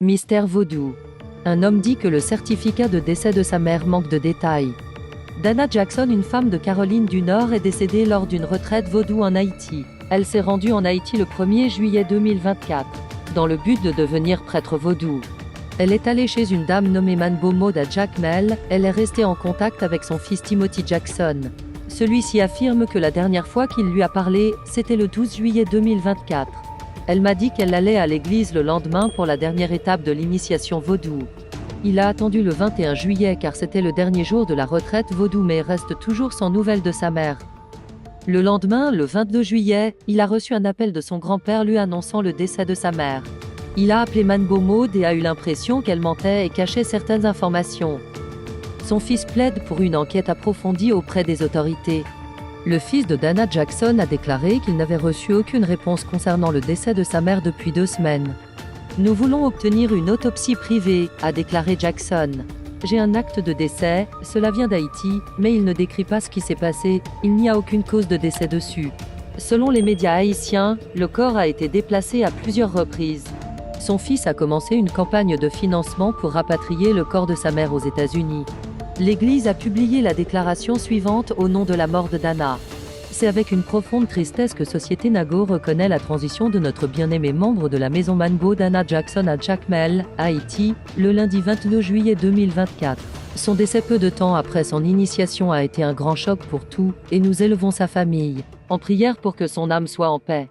Mystère vaudou. Un homme dit que le certificat de décès de sa mère manque de détails. Dana Jackson, une femme de Caroline du Nord, est décédée lors d'une retraite vaudou en Haïti. Elle s'est rendue en Haïti le 1er juillet 2024, dans le but de devenir prêtre vaudou. Elle est allée chez une dame nommée Manbo Maud à Jacmel. Elle est restée en contact avec son fils Timothy Jackson. Celui-ci affirme que la dernière fois qu'il lui a parlé, c'était le 12 juillet 2024. Elle m'a dit qu'elle allait à l'église le lendemain pour la dernière étape de l'initiation vaudou. Il a attendu le 21 juillet car c'était le dernier jour de la retraite vaudou, mais reste toujours sans nouvelles de sa mère. Le lendemain, le 22 juillet, il a reçu un appel de son grand-père lui annonçant le décès de sa mère. Il a appelé Manbo Maud et a eu l'impression qu'elle mentait et cachait certaines informations. Son fils plaide pour une enquête approfondie auprès des autorités. Le fils de Dana Jackson a déclaré qu'il n'avait reçu aucune réponse concernant le décès de sa mère depuis 2 semaines. Nous voulons obtenir une autopsie privée, a déclaré Jackson. J'ai un acte de décès, cela vient d'Haïti, mais il ne décrit pas ce qui s'est passé, il n'y a aucune cause de décès dessus. Selon les médias haïtiens, le corps a été déplacé à plusieurs reprises. Son fils a commencé une campagne de financement pour rapatrier le corps de sa mère aux États-Unis. L'Église a publié la déclaration suivante au nom de la mort de Dana. C'est avec une profonde tristesse que Société Nago reconnaît la transition de notre bien-aimé membre de la maison Manbo Dana Jackson à Jacmel, Haïti, le lundi 22 juillet 2024. Son décès peu de temps après son initiation a été un grand choc pour tous, et nous élevons sa famille en prière pour que son âme soit en paix.